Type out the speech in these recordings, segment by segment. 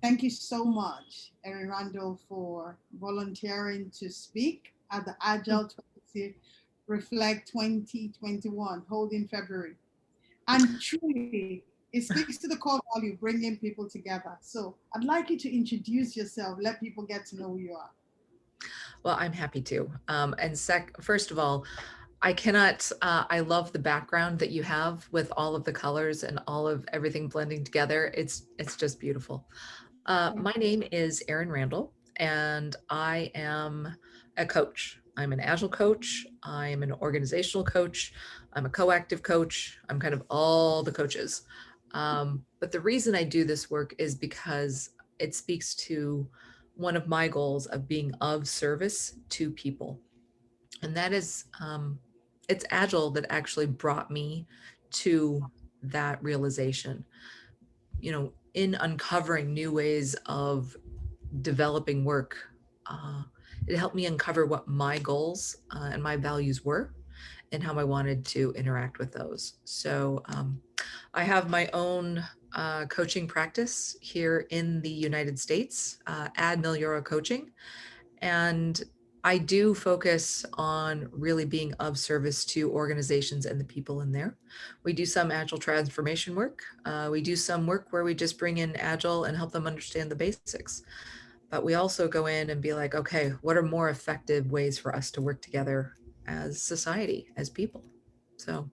Thank you so much, Erin Randall, for volunteering to speak at the Agile 20 Reflect 2021, held in February. And truly, it speaks to the core value, bringing people together. So I'd like you to introduce yourself, let people get to know who you are. Well, I'm happy to. First of all, I cannot, I love the background that you have with all of the colors and all of everything blending together. It's just beautiful. Thank My name is Erin Randall, and I am a coach. I'm an Agile coach. I'm an organizational coach. I'm a coactive coach. I'm kind of all the coaches. But the reason I do this work is because it speaks to one of my goals of being of service to people. And that is, it's Agile that actually brought me to that realization. In uncovering new ways of developing work, uh, it helped me uncover what my goals and my values were and how I wanted to interact with those. So I have my own coaching practice here in the United States, Ad Miliora Coaching. And I do focus on really being of service to organizations and the people in there. We do some Agile transformation work. We do some work where we just bring in Agile and help them understand the basics. But we also go in and be like, okay, what are more effective ways for us to work together as society, as people? So,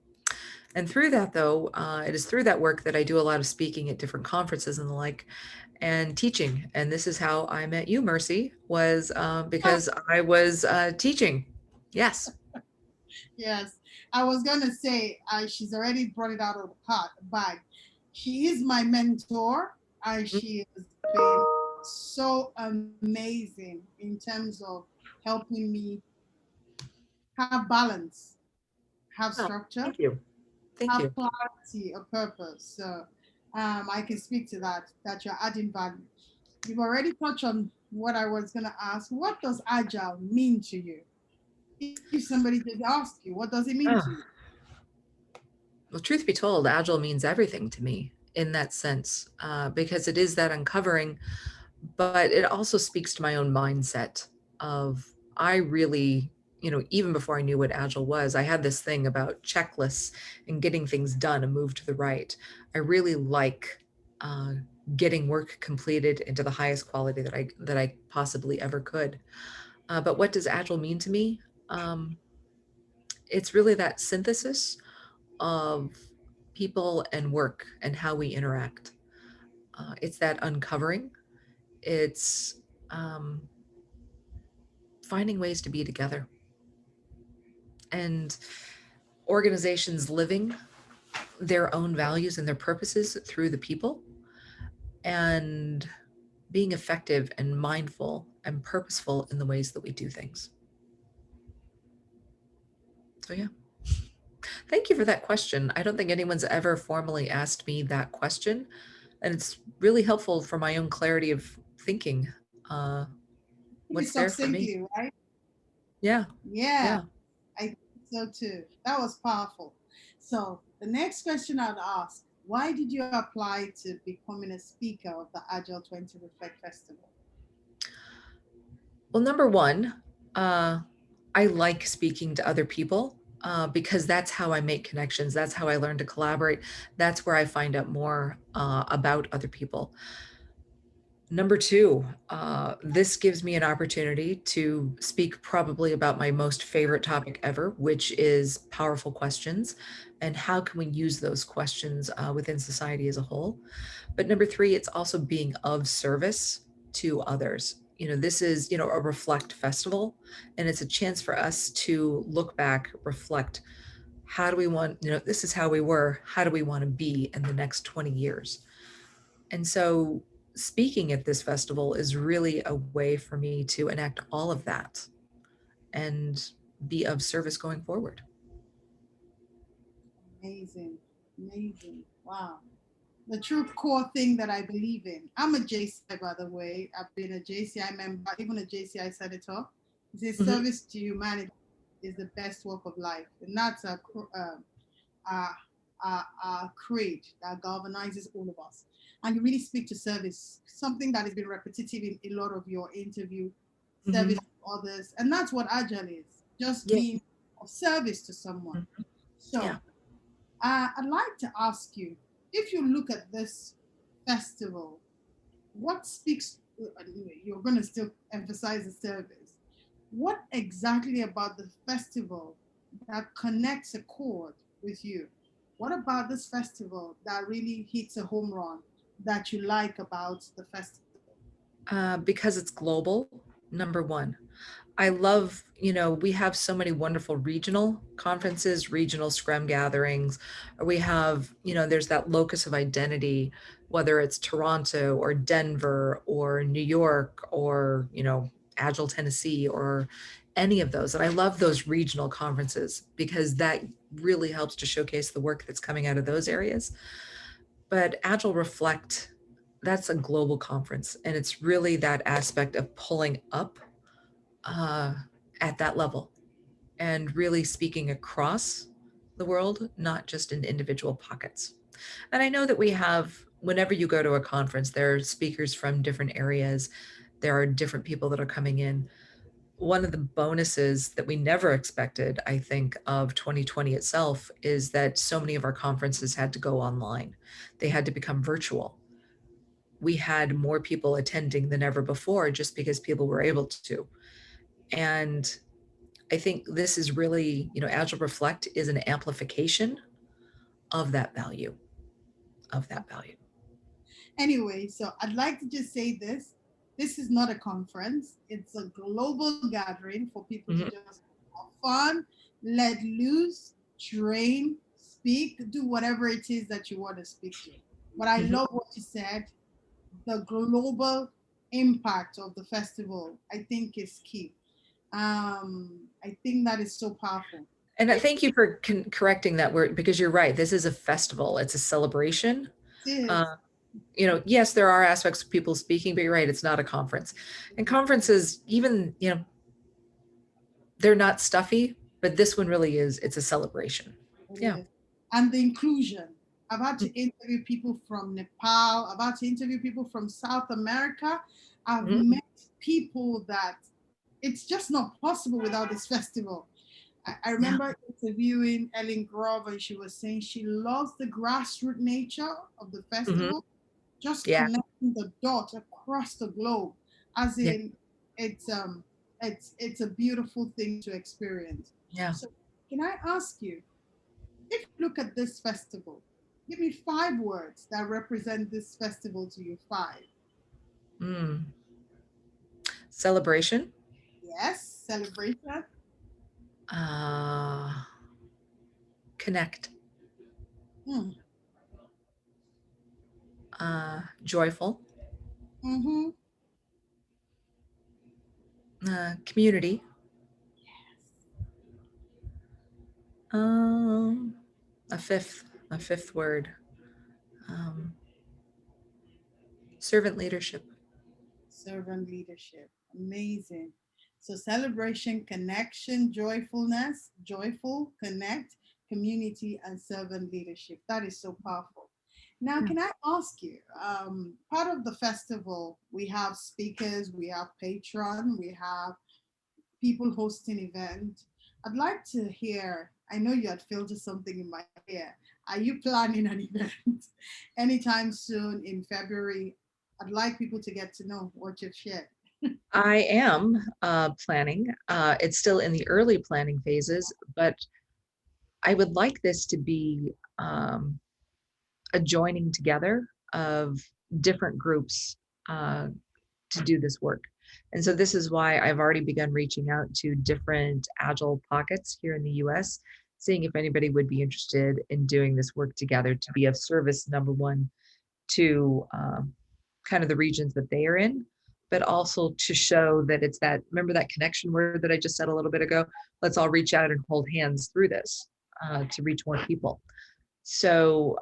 and through that, though, it is through that work that I do a lot of speaking at different conferences and the like, and teaching. And this is how I met you, Mercy, was you. because I was teaching. Yes. Yes, I was gonna say she's already brought it out of the pot bag. She is my mentor, and she has been so amazing in terms of helping me have balance, have Oh, structure, thank you. Thank have you. clarity, a purpose. So I can speak to that. That you're adding value. You've already touched on what I was gonna ask. What does agile mean to you? If somebody did ask you, what does it mean to you? Oh, well, truth be told, Agile means everything to me in that sense because it is that uncovering, but it also speaks to my own mindset of I really, even before I knew what Agile was, I had this thing about checklists and getting things done and move to the right. I really like uh, getting work completed into the highest quality that I possibly ever could. But what does Agile mean to me? Um, it's really that synthesis of people and work and how we interact. It's that uncovering. It's um, finding ways to be together and organizations living their own values and their purposes through the people and being effective and mindful and purposeful in the ways that we do things. So, yeah. Thank you for that question. I don't think anyone's ever formally asked me that question. And it's really helpful for my own clarity of thinking. Pretty What's there for me? succinctly, right? Yeah. Yeah, Yeah. I think so too. That was powerful. So the next question I'd ask, why did you apply to becoming a speaker of the Agile 20 Reflect Festival? Well, number one, uh, I like speaking to other people because that's how I make connections. That's how I learn to collaborate. That's where I find out more about other people. Number two, this gives me an opportunity to speak probably about my most favorite topic ever, which is powerful questions and how can we use those questions within society as a whole. But number three, it's also being of service to others. This is, a reflect festival, and it's a chance for us to look back, reflect. How do we want, this is how we were, how do we want to be in the next 20 years? And so speaking at this festival is really a way for me to enact all of that and be of service going forward. Amazing, amazing. Wow. The true core thing that I believe in. I'm a JCI, by the way. I've been a JCI member, even a JCI senator. It says Mhm. service to humanity is the best work of life. And that's a creed that galvanizes all of us. and you really speak to service, something that has been repetitive in a lot of your interview, Mhm. service to others. And that's what Agile is, just Yeah. being of service to someone. Mhm. So Yeah. I'd like to ask you, if you look at this festival, what speaks, you're going to still emphasize the service. What exactly about the festival that connects a chord with you? What about this festival that really hits a home run that you like about the festival? Because it's global, number one. I love, we have so many wonderful regional conferences, regional Scrum gatherings. We have, there's that locus of identity, whether it's Toronto or Denver or New York or, Agile, Tennessee, or any of those. And I love those regional conferences because that really helps to showcase the work that's coming out of those areas. But Agile Reflect, that's a global conference. And it's really that aspect of pulling up uh, at that level and really speaking across the world, not just in individual pockets. And I know that we have, whenever you go to a conference, there are speakers from different areas, there are different people that are coming in. One of the bonuses that we never expected, I think, of 2020 itself is that so many of our conferences had to go online. They had to become virtual. We had more people attending than ever before just because people were able to. And I think this is really, Agile Reflect is an amplification of that value, of that value. Anyway, so I'd like to just say this. This is not a conference. It's a global gathering for people to Mhm. just have fun, let loose, train, speak, do whatever it is that you want to speak to. But I Mhm. love what you said. The global impact of the festival, I think, is key. I think that is so powerful. And If thank you for correcting that word because you're right. This is a festival. It's a celebration. it is, Uh, yes, there are aspects of people speaking, but you're right. It's not a conference. And conferences, even, they're not stuffy, but this one really is. It's a celebration. it Yeah. is. And the inclusion. I've had to interview people from Nepal. I've had to interview people from South America. I've Mhm. met people that it's just not possible without this festival. I Yeah. remember interviewing Ellen Grove, and she was saying she loves the grassroots nature of the Mhm. festival, just Yeah. connecting the dots across the globe. As Yeah. in, it's um, it's a beautiful thing to experience. Yeah. So, can I ask you, if you look at this festival, give me 5 words that represent this festival to you. 5. Mm. Celebration. Yes, celebration. Uh, Connect. Mm. Joyful. Mm-hmm. Community. Um, a fifth word. Um, Servant leadership. Servant leadership. Amazing. So celebration, connection, joyfulness, joyful, connect, community, and servant leadership. That is so powerful. Now, Yeah. can I ask you, part of the festival, we have speakers, we have patron, we have people hosting event. I'd like to hear, I know you had filtered something in my ear. Are you planning an event anytime soon in February? I'd like people to get to know what you've shared. I am planning. It's still in the early planning phases, but I would like this to be a joining together of different groups uh, to do this work. And so this is why I've already begun reaching out to different Agile pockets here in the US, seeing if anybody would be interested in doing this work together to be of service, number one, to kind of the regions that they are in, but also to show that it's that, remember that connection word that I just said a little bit ago? Let's all reach out and hold hands through this to reach more people. So,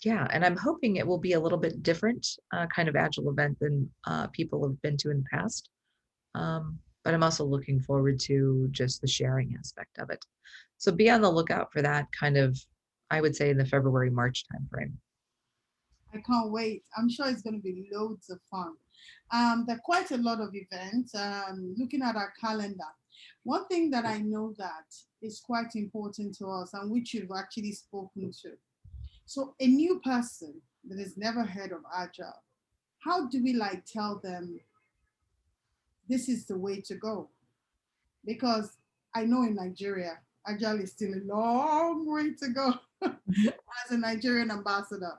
yeah, and I'm hoping it will be a little bit different kind of Agile event than people have been to in the past. But I'm also looking forward to just the sharing aspect of it. So be on the lookout for that kind of, I would say in the February, March timeframe. I can't wait. I'm sure it's going to be loads of fun. There are quite a lot of events. Looking at our calendar, one thing that I know that is quite important to us and which you've actually spoken to. So a new person that has never heard of Agile, how do we like tell them this is the way to go? Because I know in Nigeria, Agile is still a long way to go Mhm. as a Nigerian ambassador.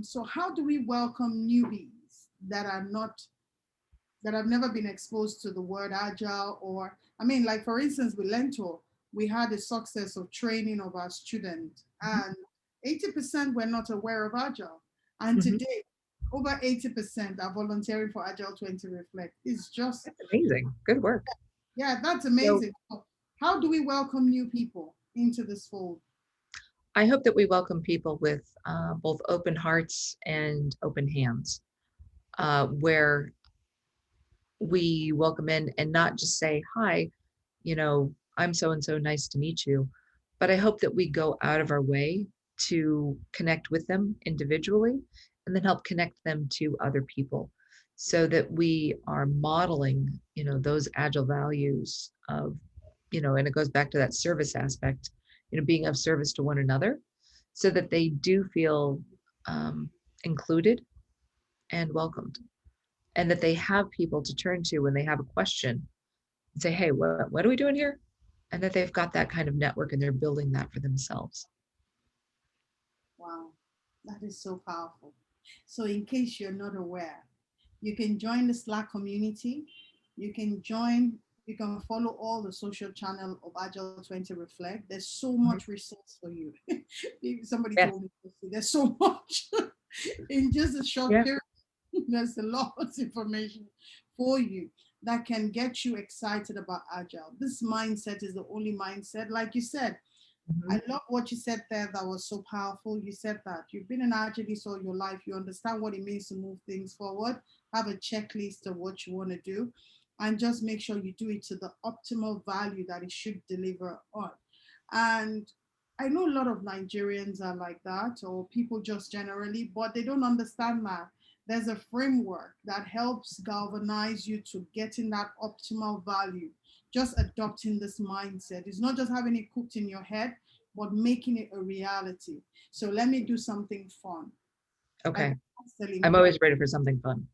So how do we welcome newbies that are not that have never been exposed to the word agile? Or I mean, like for instance, with LEARNTOR, we had a success of training of our students, and 80% were not aware of agile. And Mhm. today, over 80% are volunteering for Agile20 Reflect. It's just, That's amazing. Good work. yeah, that's So amazing. So how do we welcome new people into this fold? I hope that we welcome people with both open hearts and open hands, where we welcome in and not just say, hi, I'm so and so, nice to meet you. But I hope that we go out of our way to connect with them individually and then help connect them to other people so that we are modeling, those agile values of, and it goes back to that service aspect, being of service to one another so that they do feel um, included and welcomed and that they have people to turn to when they have a question and say, hey, what are we doing here? And that they've got that kind of network and they're building that for themselves. Wow, that is so powerful. So, in case you're not aware, you can join the Slack community. You can follow all the social channel of Agile20 Reflect. There's so Mhm. much resource for you. Somebody Yes. told me there's so much in just a short Yeah. period. There's a lot of information for you that can get you excited about Agile. This mindset is the only mindset, like you said, Mhm. I love what you said there. That was so powerful. You said that you've been an agilist all your life. You understand what it means to move things forward. Have a checklist of what you want to do, and just make sure you do it to the optimal value that it should deliver on. And I know a lot of Nigerians are like that, or people just generally, but they don't understand that there's a framework that helps galvanize you to getting that optimal value. Just adopting this mindset. It's not just having it cooked in your head, but making it a reality. So let me do something fun. Like Okay. I asked Celine I'm Grove. always ready for something fun.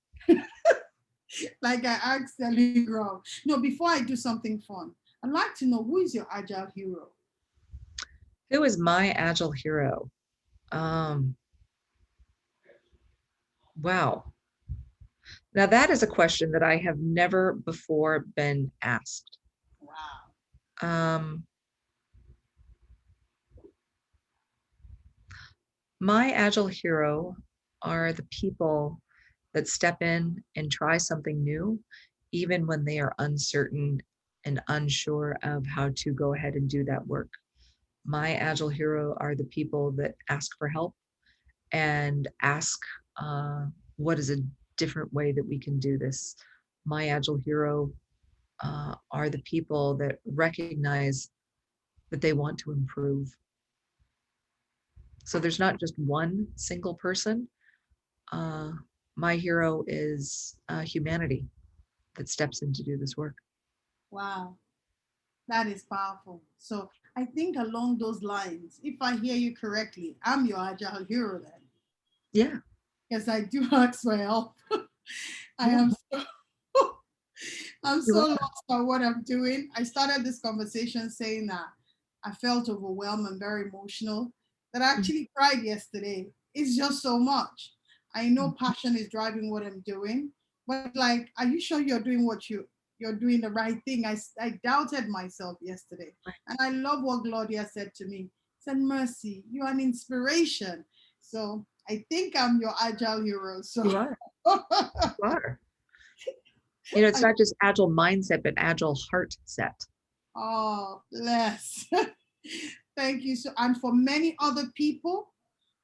Like I asked Celine Grove. No, before I do something fun, I'd like to know, who is your agile hero? Who is my agile hero? Um, wow. Now that is a question that I have never before been asked. Wow. Um, my agile hero are the people that step in and try something new, even when they are uncertain and unsure of how to go ahead and do that work. My agile hero are the people that ask for help and ask, uh, what is a different way that we can do this? My agile hero are the people that recognize that they want to improve. So there's not just one single person. Uh, my hero is humanity that steps in to do this work. Wow. That is powerful. So I think along those lines, if I hear you correctly, I'm your agile hero then. Yeah, Because I do ask for help. I yeah, am so I'm you so are. lost by what I'm doing. I started this conversation saying that I felt overwhelmed and very emotional, that I Mhm, actually cried yesterday. It's just so much. I know mhm. passion is driving what I'm doing, but it's like, are you sure you're doing you're doing the right thing? I doubted myself yesterday. And I love what Claudia said to me. Said, Mercy, you're an inspiration. So I think I'm your agile hero. So You are. You are. It's I, not just agile mindset, but agile heart set. oh, bless. Thank you. So, and for many other people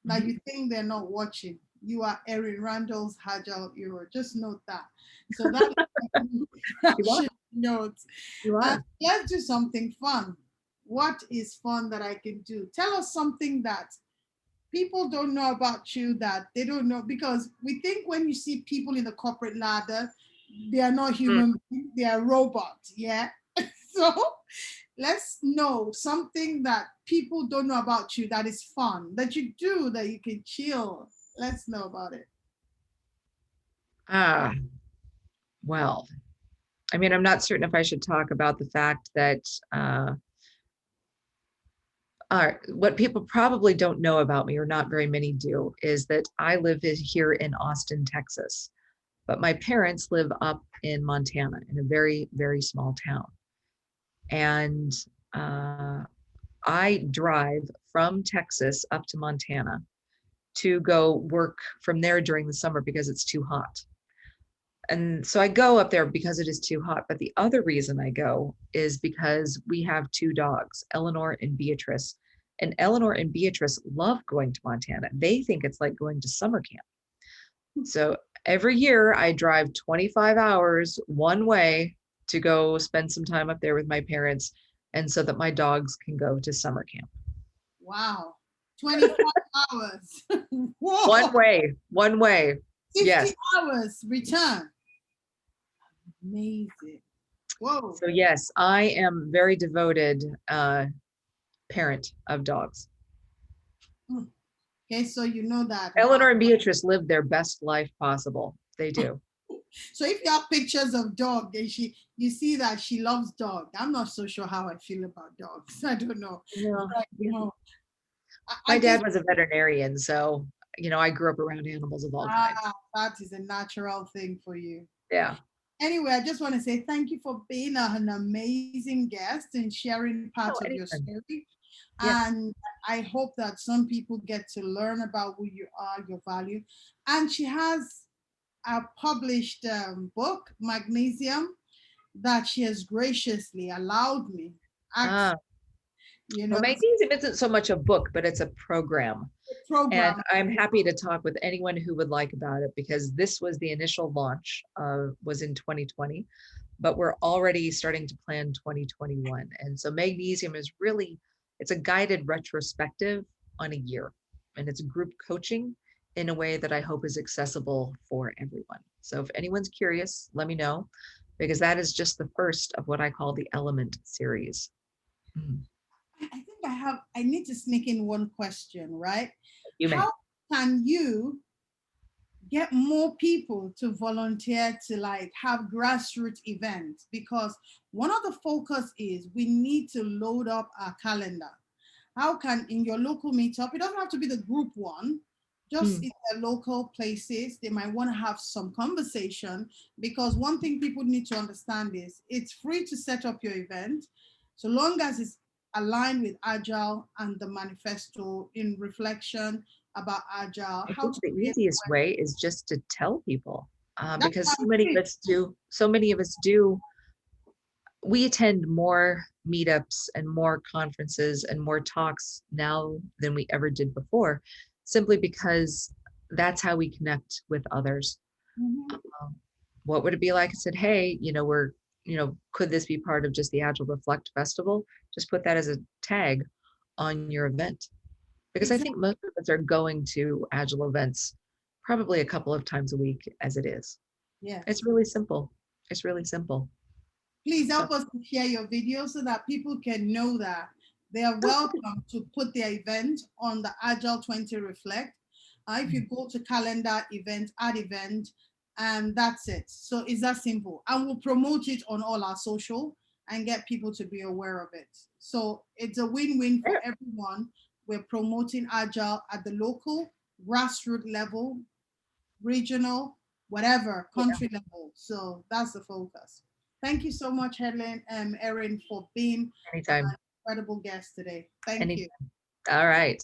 that Mhm. you think they're not watching, you are Erin Randall's Agile Hero. Just note that. So that You are. should note. You And are. let's do something fun. What is fun that I can do? Tell us something that People don't know about you that they don't know, because we think when you see people in the corporate ladder, they are not Mm. human beings, they are robots. Yeah. So let's know something that people don't know about you that is fun, that you do, that you can chill. Let's know about it. Ah, well, I mean, I'm not certain if I should talk about the fact that what people probably don't know about me, or not very many do, is that I live here in Austin, Texas, but my parents live up in Montana in a very, very small town. And uh, I drive from Texas up to Montana to go work from there during the summer because it's too hot. And so I go up there because it is too hot. But the other reason I go is because we have two dogs, Eleanor and Beatrice. And Eleanor and Beatrice love going to Montana. They think it's like going to summer camp. So every year I drive 25 hours one way to go spend some time up there with my parents, and so that my dogs can go to summer camp. Wow. 24 hours. Whoa. One way. 50 Yes. hours return. Amazing. Whoa. So yes, I am very devoted parent of dogs. Okay, so you know that. Eleanor and Beatrice live their best life possible. They do. So if you have pictures of dog, then you see that she loves dog. I'm not so sure how I feel about dogs. I don't know. Yeah. But, you know, My dad was a veterinarian, so I grew up around animals of all kinds. That is a natural thing for you. Yeah. Anyway, I just want to say thank you for being an amazing guest and sharing part of your story. Yes. And I hope that some people get to learn about who you are, your value. And she has a published book, Magnesium, that she has graciously allowed me access. Well, Magnesium isn't so much a book, but it's a program. And I'm happy to talk with anyone who would like about it, because this was the initial launch, was in 2020, but we're already starting to plan 2021. And so Magnesium is really, it's a guided retrospective on a year, and it's group coaching in a way that I hope is accessible for everyone. So if anyone's curious, let me know, because that is just the first of what I call the Element series. I think I need to sneak in one question, right? You may. How can you get more people to volunteer to like have grassroots events? Because one of the focus is we need to load up our calendar. How can, in your local meetup, it doesn't have to be the group one, just in the local places, they might want to have some conversation, because one thing people need to understand is it's free to set up your event, so long as it's aligned with Agile and the manifesto in reflection about Agile. I think the easiest way is just to tell people, because so many of us do. We attend more meetups and more conferences and more talks now than we ever did before, simply because that's how we connect with others. What would it be like? I said, hey, could this be part of just the Agile Reflect Festival? Just put that as a tag on your event. Because I think most of us are going to Agile events probably a couple of times a week as it is. Yeah. It's really simple. It's really simple. Please help us to share your video so that people can know that they are welcome to put their event on the Agile20Reflect. If you go to calendar event, add event, and that's it. So it's that simple. And we'll promote it on all our social and get people to be aware of it. So it's a win-win for everyone. We're promoting Agile at the local, grassroots level, regional, whatever, country level. So that's the focus. Thank you so much, Erin, for being an incredible guest today. Thank you. All right.